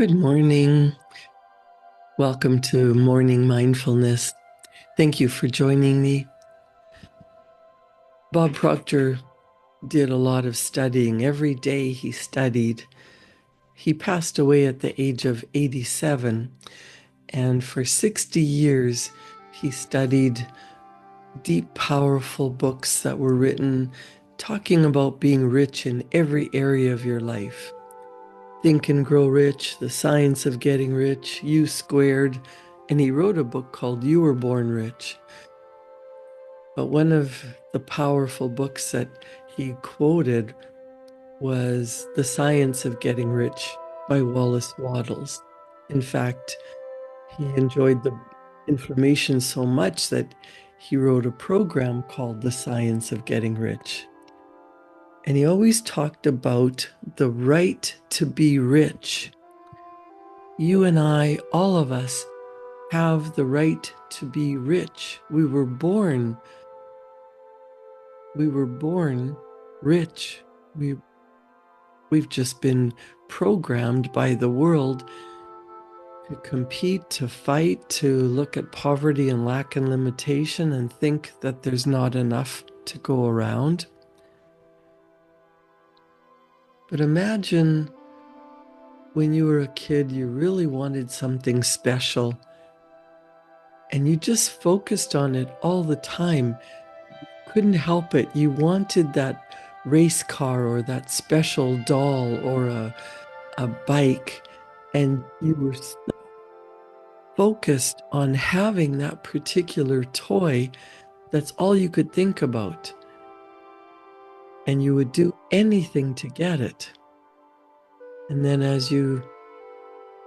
Good morning. Welcome to Morning Mindfulness. Thank you for joining me. Bob Proctor did a lot of studying. Every day he studied. He passed away at the age of 87, and for 60 years he studied deep, powerful books that were written talking about being rich in every area of your life. Think and Grow Rich, The Science of Getting Rich, U Squared, and he wrote a book called You Were Born Rich. But one of the powerful books that he quoted was The Science of Getting Rich by Wallace Wattles. In fact, he enjoyed the information so much that he wrote a program called The Science of Getting Rich. And he always talked about the right to be rich. You and I, all of us, have the right to be rich. We were born rich. We've just been programmed by the world to compete, to fight, to look at poverty and lack and limitation and think that there's not enough to go around. But imagine when you were a kid, you really wanted something special and you just focused on it all the time. Couldn't help it. You wanted that race car or that special doll or a bike, and you were so focused on having that particular toy. That's all you could think about. And you would do anything to get it. And then as you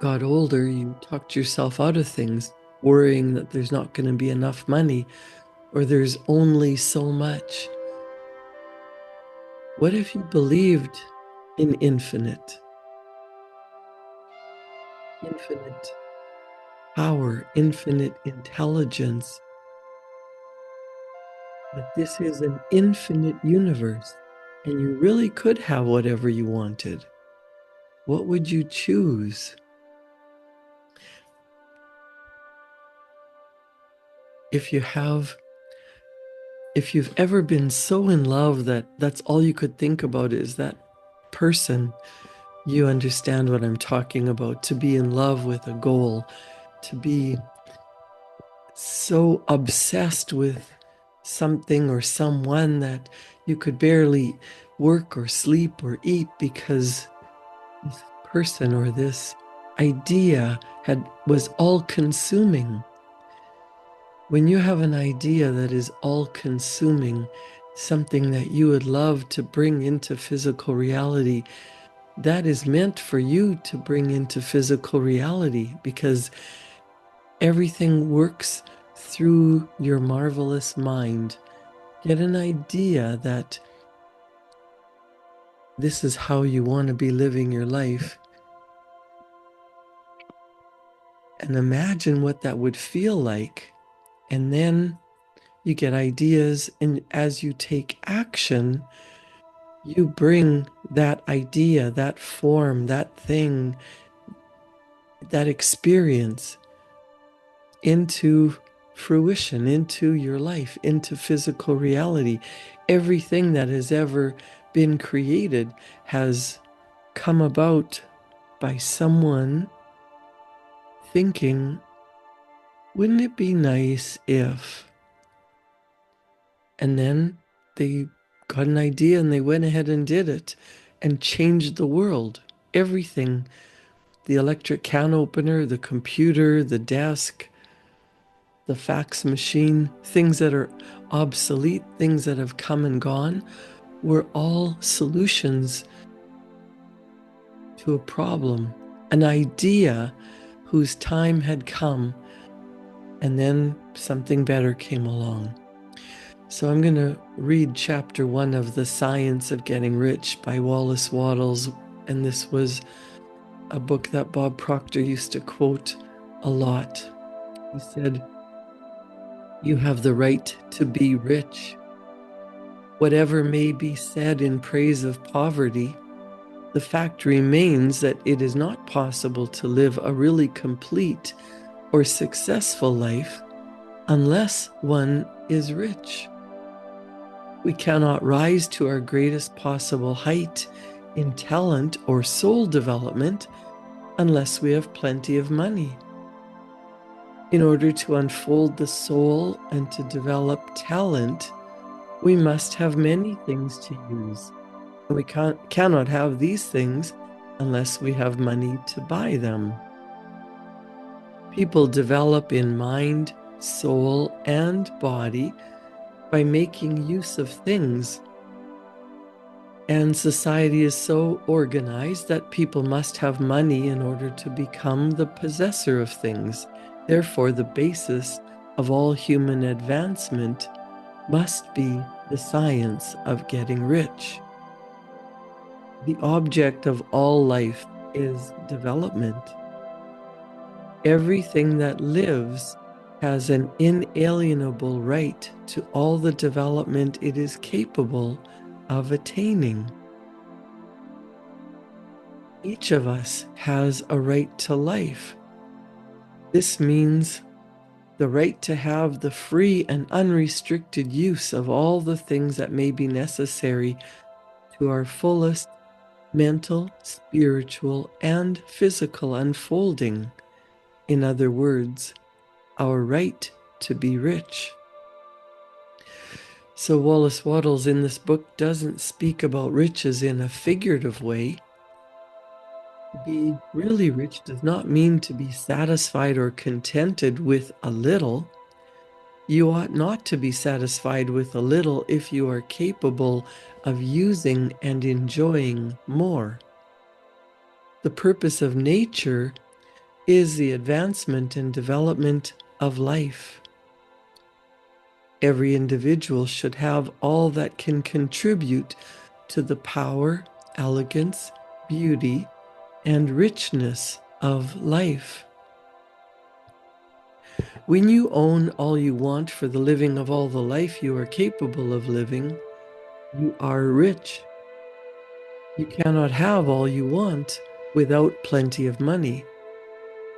got older, you talked yourself out of things, worrying that there's not going to be enough money or there's only so much. What if you believed in infinite power, infinite intelligence, that this is an infinite universe and you really could have whatever you wanted? What would you choose? If you've ever been so in love that that's all you could think about is that person, you understand what I'm talking about. To be in love with a goal, to be so obsessed with something or someone that you could barely work or sleep or eat because this person or this idea was all consuming. When you have an idea that is all consuming, something that you would love to bring into physical reality, that is meant for you to bring into physical reality, because everything works through your marvelous mind. Get an idea that this is how you want to be living your life. And imagine what that would feel like. And then you get ideas, and as you take action, you bring that idea, that form, that thing, that experience into fruition, into your life, into physical reality. Everything that has ever been created has come about by someone thinking, wouldn't it be nice if? And then they got an idea and they went ahead and did it and changed the world. Everything, the electric can opener, the computer, the desk, the fax machine, things that are obsolete, things that have come and gone, were all solutions to a problem, an idea whose time had come, and then something better came along. So I'm going to read chapter 1 of The Science of Getting Rich by Wallace Wattles, and this was a book that Bob Proctor used to quote a lot. He said, "You have the right to be rich. Whatever may be said in praise of poverty, the fact remains that it is not possible to live a really complete or successful life unless one is rich. We cannot rise to our greatest possible height in talent or soul development unless we have plenty of money. In order to unfold the soul and to develop talent, we must have many things to use. We cannot have these things unless we have money to buy them. People develop in mind, soul, and body by making use of things. And society is so organized that people must have money in order to become the possessor of things. Therefore, the basis of all human advancement must be the science of getting rich. The object of all life is development. Everything that lives has an inalienable right to all the development it is capable of attaining. Each of us has a right to life. This means the right to have the free and unrestricted use of all the things that may be necessary to our fullest mental, spiritual, and physical unfolding. In other words, our right to be rich. So Wallace Wattles in this book doesn't speak about riches in a figurative way. To be really rich does not mean to be satisfied or contented with a little. You ought not to be satisfied with a little if you are capable of using and enjoying more. The purpose of nature is the advancement and development of life. Every individual should have all that can contribute to the power, elegance, beauty, and richness of life. When you own all you want for the living of all the life you are capable of living, you are rich. You cannot have all you want without plenty of money.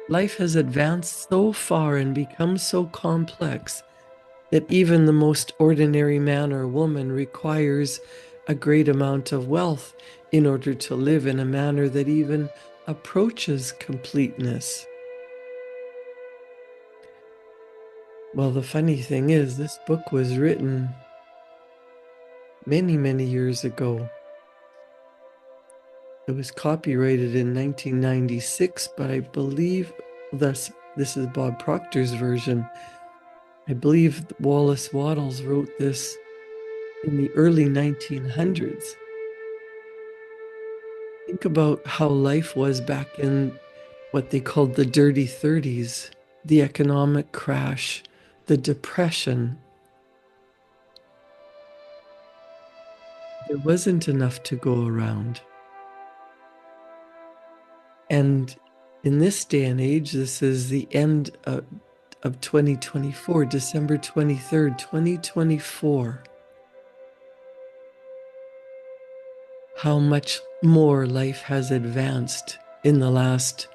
Life has advanced so far and become so complex that even the most ordinary man or woman requires a great amount of wealth in order to live in a manner that even approaches completeness. Well, the funny thing is, this book was written many, many years ago. It was copyrighted in 1996, but I believe this is Bob Proctor's version. I believe Wallace Wattles wrote this in the early 1900s. Think about how life was back in what they called the dirty 30s, the economic crash, the depression. There wasn't enough to go around. And in this day and age, this is the end of 2024, December 23rd, 2024. How much more life has advanced in the last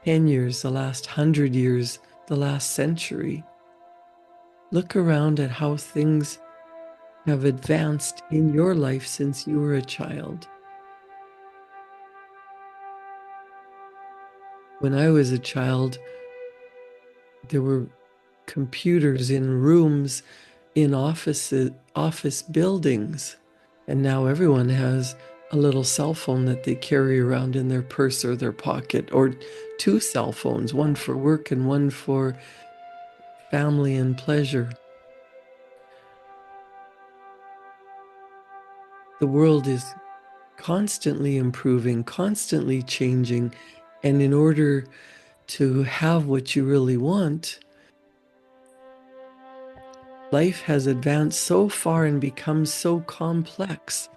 10 years, the last 100 years, the last century. Look around at how things have advanced in your life since you were a child. When I was a child, there were computers in rooms in office buildings, and now everyone has a little cell phone that they carry around in their purse or their pocket, or two cell phones, one for work and one for family and pleasure. The world is constantly improving, constantly changing, and in order to have what you really want, life has advanced so far and become so complex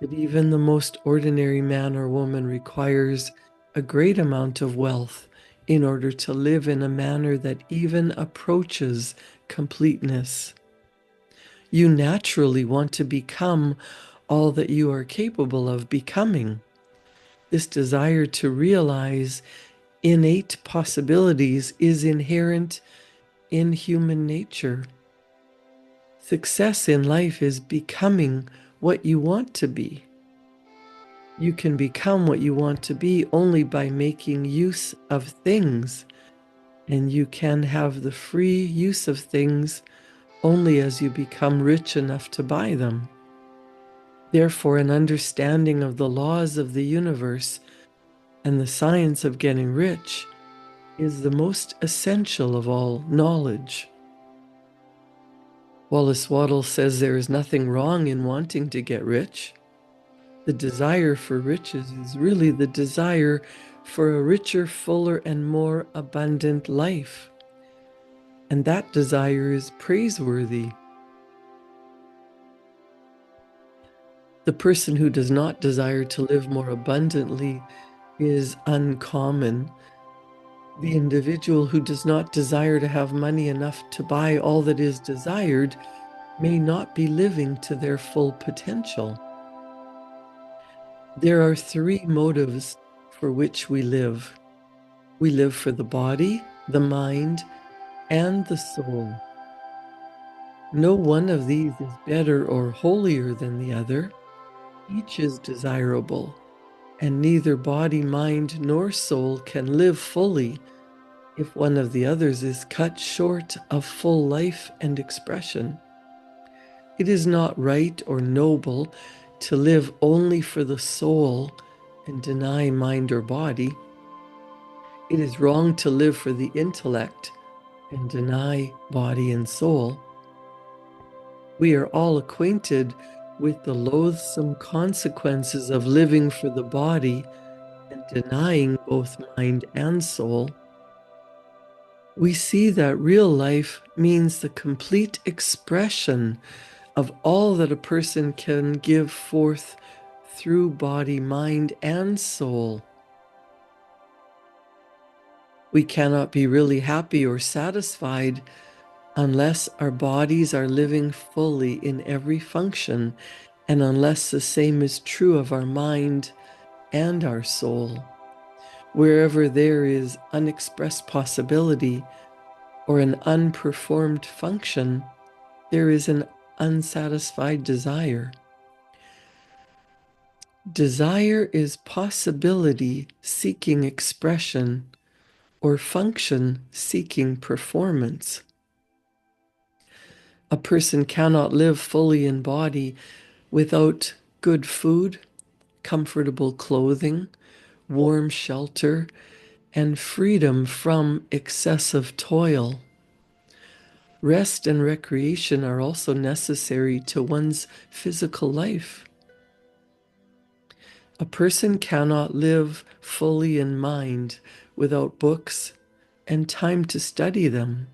that even the most ordinary man or woman requires a great amount of wealth in order to live in a manner that even approaches completeness. You naturally want to become all that you are capable of becoming. This desire to realize innate possibilities is inherent in human nature. Success in life is becoming what you want to be. You can become what you want to be only by making use of things, and you can have the free use of things only as you become rich enough to buy them. Therefore, an understanding of the laws of the universe and the science of getting rich is the most essential of all knowledge. Wallace Wattles says there is nothing wrong in wanting to get rich. The desire for riches is really the desire for a richer, fuller, and more abundant life. And that desire is praiseworthy. The person who does not desire to live more abundantly is uncommon. The individual who does not desire to have money enough to buy all that is desired may not be living to their full potential. There are three motives for which we live. We live for the body, the mind, and the soul. No one of these is better or holier than the other. Each is desirable, and neither body, mind, nor soul can live fully if one of the others is cut short of full life and expression. It is not right or noble to live only for the soul and deny mind or body. It is wrong to live for the intellect and deny body and soul. We are all acquainted with the loathsome consequences of living for the body and denying both mind and soul. We see that real life means the complete expression of all that a person can give forth through body, mind, and soul. We cannot be really happy or satisfied unless our bodies are living fully in every function, and unless the same is true of our mind and our soul. Wherever there is unexpressed possibility or an unperformed function, there is an unsatisfied desire. Desire is possibility seeking expression or function seeking performance. A person cannot live fully in body without good food, comfortable clothing, warm shelter, and freedom from excessive toil. Rest and recreation are also necessary to one's physical life. A person cannot live fully in mind without books and time to study them,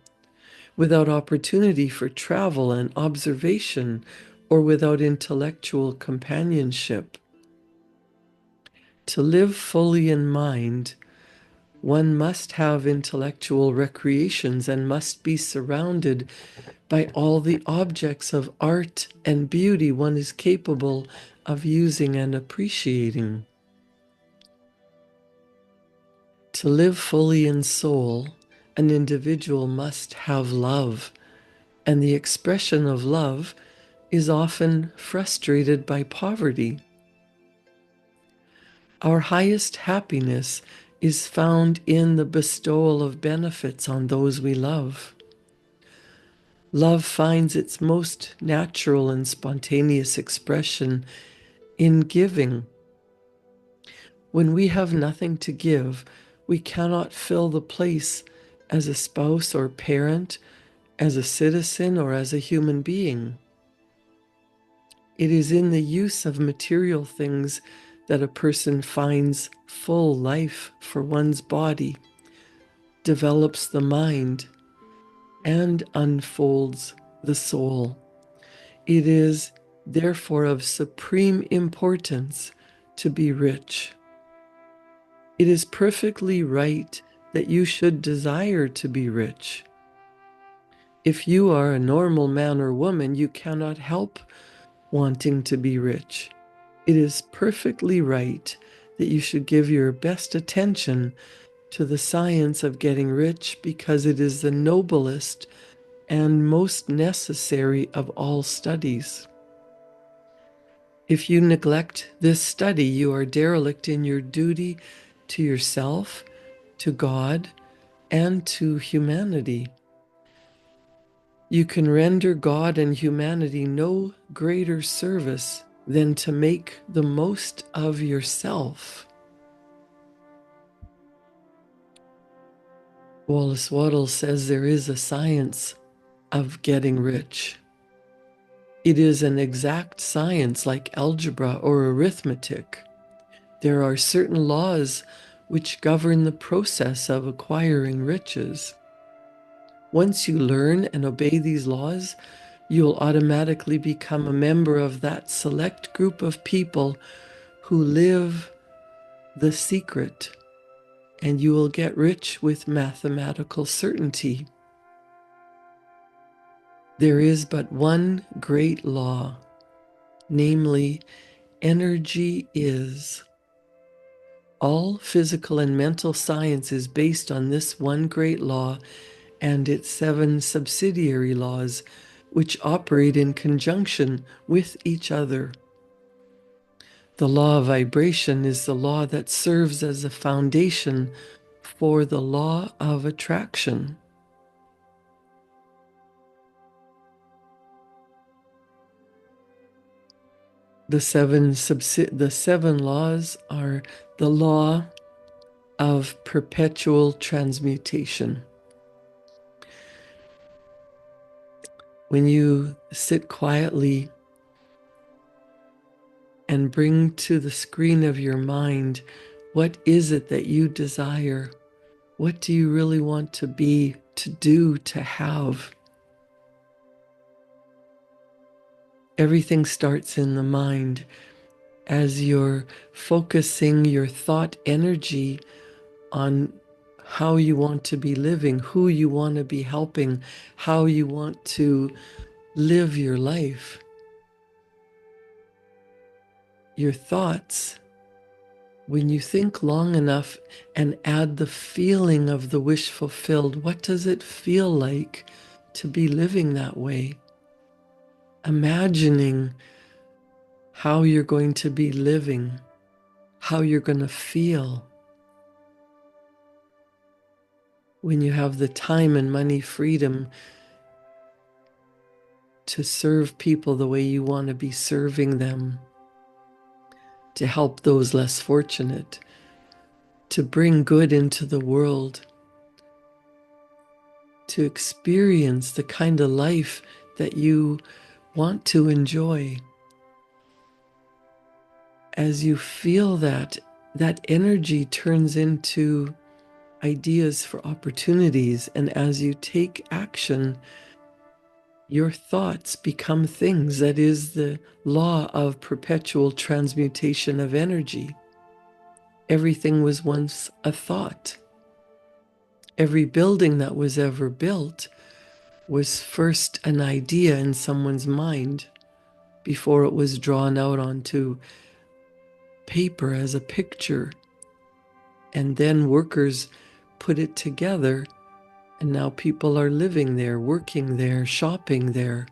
without opportunity for travel and observation, or without intellectual companionship. To live fully in mind, one must have intellectual recreations and must be surrounded by all the objects of art and beauty one is capable of using and appreciating. To live fully in soul, an individual must have love, and the expression of love is often frustrated by poverty. Our highest happiness is found in the bestowal of benefits on those we love. Love finds its most natural and spontaneous expression in giving. When we have nothing to give, we cannot fill the place as a spouse or parent, as a citizen, or as a human being. It is in the use of material things that a person finds full life for one's body, develops the mind, and unfolds the soul. It is therefore of supreme importance to be rich. It is perfectly right that you should desire to be rich. If you are a normal man or woman, you cannot help wanting to be rich. It is perfectly right that you should give your best attention to the science of getting rich because it is the noblest and most necessary of all studies. If you neglect this study, you are derelict in your duty to yourself, to God, and to humanity. You can render God and humanity no greater service than to make the most of yourself. Wallace Wattles says there is a science of getting rich. It is an exact science like algebra or arithmetic. There are certain laws which govern the process of acquiring riches. Once you learn and obey these laws, you'll automatically become a member of that select group of people who live the secret, and you will get rich with mathematical certainty. There is but one great law, namely, energy is. All physical and mental science is based on this one great law and its 7 subsidiary laws, which operate in conjunction with each other. The law of vibration is the law that serves as a foundation for the law of attraction. The seven laws are the law of perpetual transmutation. When you sit quietly and bring to the screen of your mind, what is it that you desire? What do you really want to be, to do, to have? Everything starts in the mind. As you're focusing your thought energy on how you want to be living, who you want to be helping, how you want to live your life, your thoughts, when you think long enough and add the feeling of the wish fulfilled, what does it feel like to be living that way? Imagining how you're going to be living, how you're going to feel when you have the time and money freedom to serve people the way you want to be serving them, to help those less fortunate, to bring good into the world, to experience the kind of life that you want to enjoy. As you feel that, that energy turns into ideas for opportunities, and as you take action, your thoughts become things. That is the law of perpetual transmutation of energy. Everything was once a thought. Every building that was ever built was first an idea in someone's mind before it was drawn out onto paper as a picture. And then workers put it together, and now people are living there, working there, shopping there.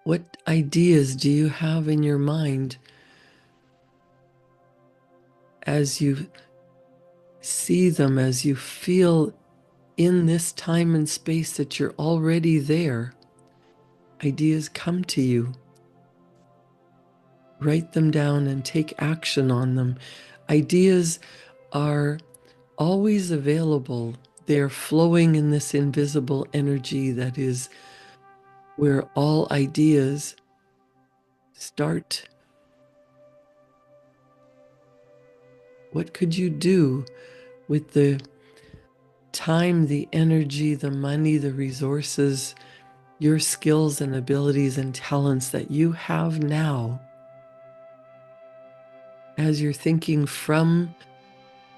What ideas do you have in your mind as you see them, as you feel in this time and space that you're already there? Ideas come to you. Write them down and take action on them. Ideas are always available. They're flowing in this invisible energy that is where all ideas start. What could you do with the time, the energy, the money, the resources, your skills and abilities and talents that you have now, as you're thinking from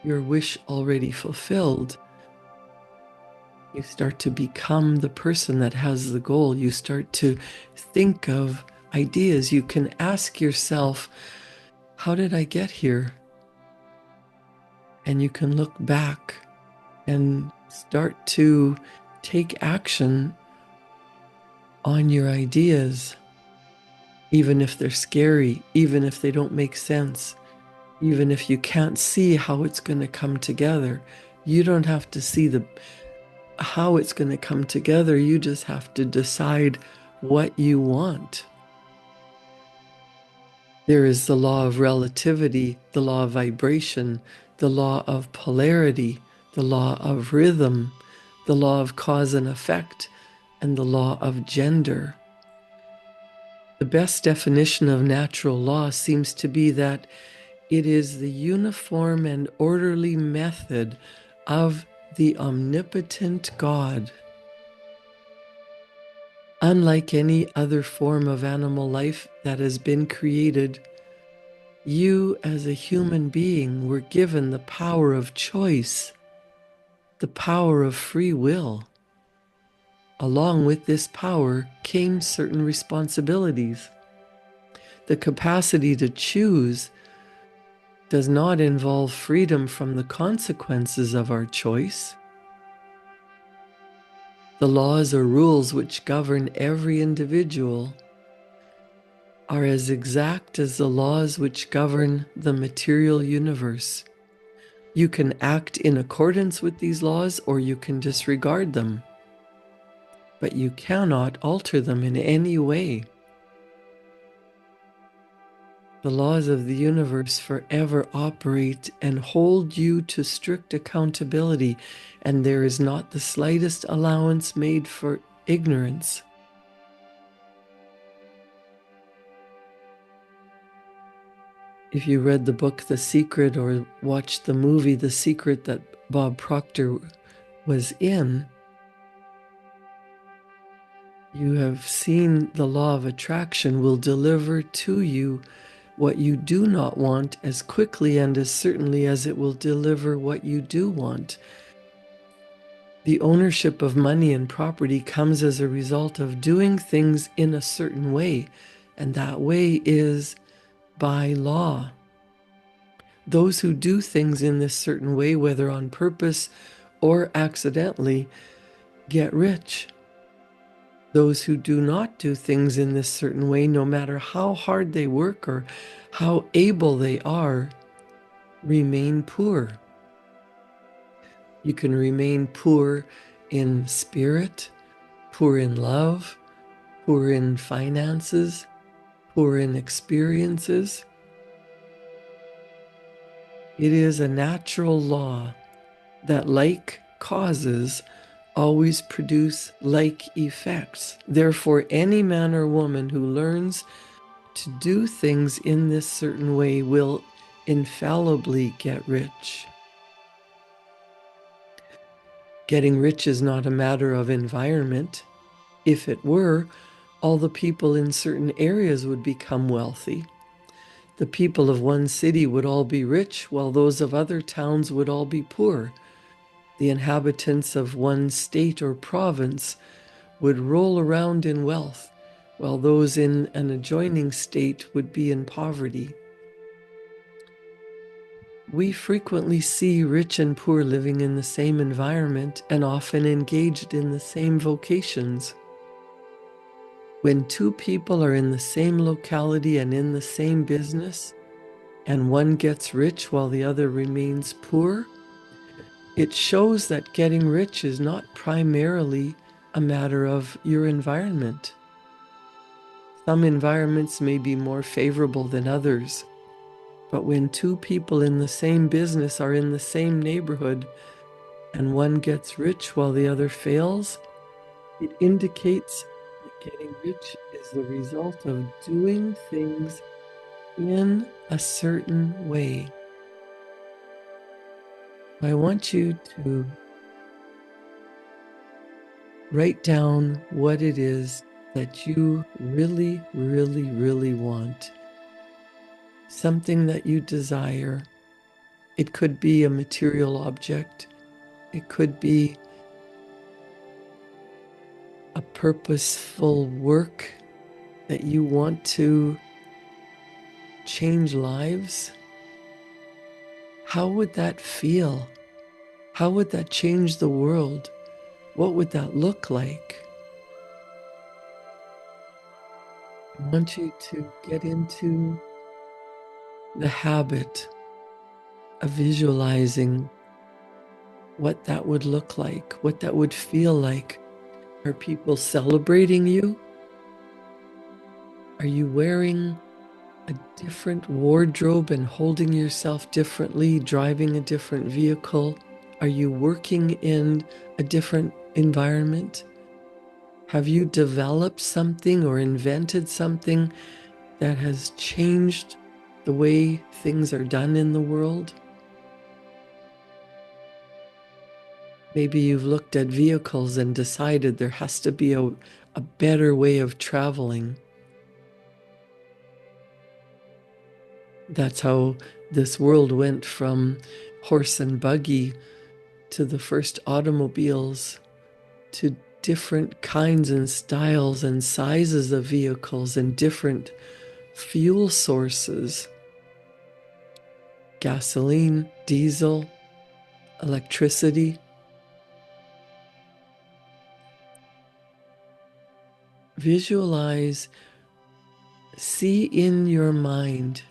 your wish already fulfilled? You start to become the person that has the goal. You start to think of ideas. You can ask yourself, how did I get here? And you can look back and start to take action on your ideas, even if they're scary, even if they don't make sense, even if you can't see how it's going to come together. You don't have to see how it's going to come together. You just have to decide what you want. There is the law of relativity, the law of vibration, the law of polarity, the law of rhythm, the law of cause and effect, and the law of gender. The best definition of natural law seems to be that it is the uniform and orderly method of the omnipotent God. Unlike any other form of animal life that has been created, you as a human being were given the power of choice, the power of free will. Along with this power came certain responsibilities. The capacity to choose does not involve freedom from the consequences of our choice. The laws or rules which govern every individual are as exact as the laws which govern the material universe. You can act in accordance with these laws or you can disregard them, but you cannot alter them in any way. The laws of the universe forever operate and hold you to strict accountability, and there is not the slightest allowance made for ignorance. If you read the book The Secret or watched the movie The Secret that Bob Proctor was in, you have seen the law of attraction will deliver to you what you do not want as quickly and as certainly as it will deliver what you do want. The ownership of money and property comes as a result of doing things in a certain way, and that way is by law. Those who do things in this certain way, whether on purpose or accidentally, get rich. Those who do not do things in this certain way, no matter how hard they work or how able they are, remain poor. You can remain poor in spirit, poor in love, poor in finances, poor in experiences. It is a natural law that like causes always produce like effects. Therefore, any man or woman who learns to do things in this certain way will infallibly get rich. Getting rich is not a matter of environment. If it were, all the people in certain areas would become wealthy. The people of one city would all be rich, while those of other towns would all be poor. The inhabitants of one state or province would roll around in wealth, while those in an adjoining state would be in poverty. We frequently see rich and poor living in the same environment and often engaged in the same vocations. When two people are in the same locality and in the same business, and one gets rich while the other remains poor, it shows that getting rich is not primarily a matter of your environment. Some environments may be more favorable than others, but when two people in the same business are in the same neighborhood and one gets rich while the other fails, it indicates that getting rich is the result of doing things in a certain way. I want you to write down what it is that you really, really, really want. Something that you desire. It could be a material object. It could be a purposeful work. that you want to change lives, how would that feel? How would that change the world? What would that look like? I want you to get into the habit of visualizing what that would look like, what that would feel like. Are people celebrating you? Are you wearing a different wardrobe and holding yourself differently, driving a different vehicle? Are you working in a different environment? Have you developed something or invented something that has changed the way things are done in the world? Maybe you've looked at vehicles and decided there has to be a better way of traveling. That's how this world went from horse and buggy to the first automobiles, to different kinds and styles and sizes of vehicles and different fuel sources: gasoline, diesel, electricity. Visualize, see in your mind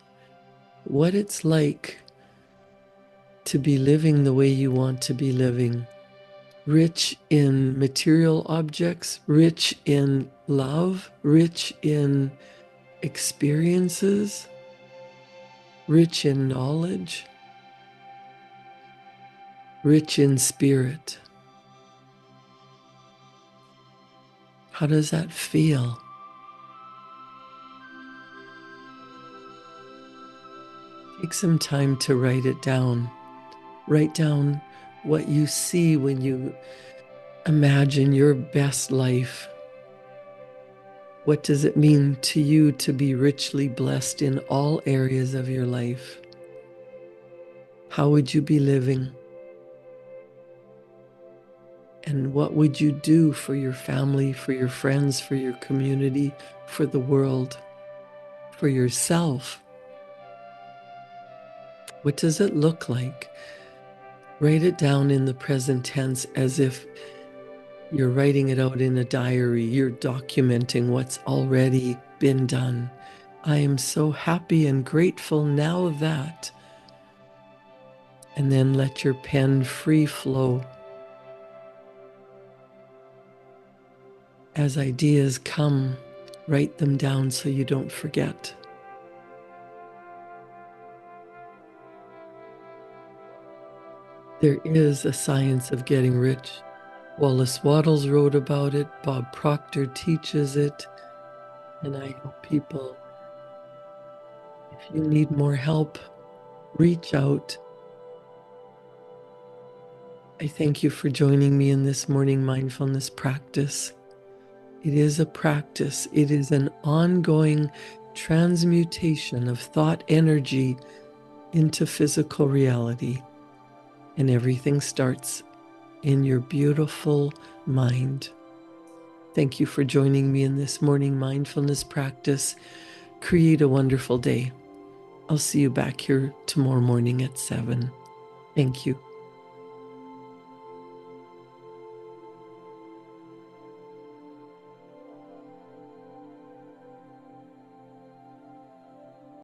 what it's like to be living the way you want to be living. Rich in material objects, rich in love, rich in experiences, rich in knowledge, rich in spirit. How does that feel? Take some time to write it down. Write down what you see when you imagine your best life. What does it mean to you to be richly blessed in all areas of your life? How would you be living? And what would you do for your family, for your friends, for your community, for the world, for yourself? What does it look like? Write it down in the present tense as if you're writing it out in a diary. You're documenting what's already been done. I am so happy and grateful now that. And then let your pen free flow. As ideas come, write them down so you don't forget. There is a science of getting rich. Wallace Wattles wrote about it. Bob Proctor teaches it. And I help people. If you need more help, reach out. I thank you for joining me in this morning mindfulness practice. It is a practice. It is an ongoing transmutation of thought energy into physical reality. And everything starts in your beautiful mind. Thank you for joining me in this morning mindfulness practice. Create a wonderful day. I'll see you back here tomorrow morning at 7. Thank you.